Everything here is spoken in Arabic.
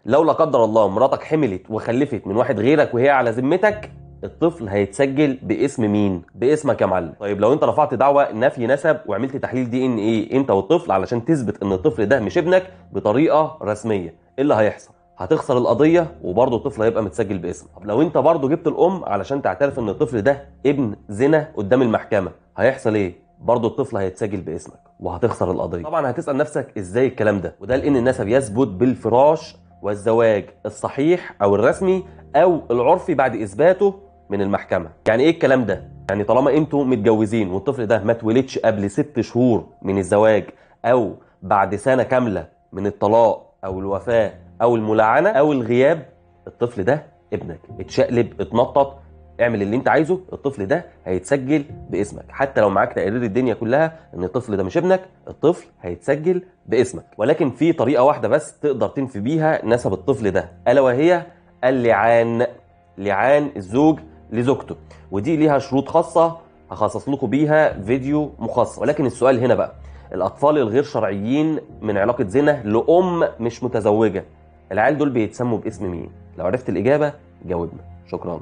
لو لا قدر الله مراتك حملت وخلفت من واحد غيرك وهي على ذمتك، الطفل هيتسجل باسم مين؟ باسمك يا معلم. طيب لو انت رفعت دعوى نفي نسب وعملت تحليل دي ان ايه انت والطفل علشان تثبت ان الطفل ده مش ابنك بطريقه رسميه، ايه اللي هيحصل؟ هتخسر القضيه وبرضه الطفل هيبقى متسجل باسمك. طب لو انت برضه جبت الام علشان تعترف ان الطفل ده ابن زنا قدام المحكمه، هيحصل ايه؟ برضه الطفل هيتسجل باسمك وهتخسر القضيه. طبعا هتسال نفسك ازاي الكلام ده؟ وده لان النسب يثبت بالفراش والزواج الصحيح او الرسمي او العرفي بعد اثباته من المحكمه. يعني ايه الكلام ده؟ يعني طالما انتوا متجوزين والطفل ده ما اتولدش قبل 6 شهور من الزواج او بعد سنه كامله من الطلاق او الوفاه او الملعنه او الغياب، الطفل ده ابنك. اتشقلب، اتنطط، اعمل اللي انت عايزه، الطفل ده هيتسجل باسمك. حتى لو معاك تقارير الدنيا كلها ان الطفل ده مش ابنك، الطفل هيتسجل باسمك. ولكن في طريقه واحده بس تقدر تنفي بيها نسب الطفل ده، الا وهي اللعان. لعان الزوج لزوجته، ودي ليها شروط خاصه هخصص لكم بيها فيديو مخصص. ولكن السؤال هنا بقى، الاطفال الغير شرعيين من علاقه زنا لام مش متزوجه، العيال دول بيتسموا باسم مين؟ لو عرفت الاجابه جاوبنا. شكرا.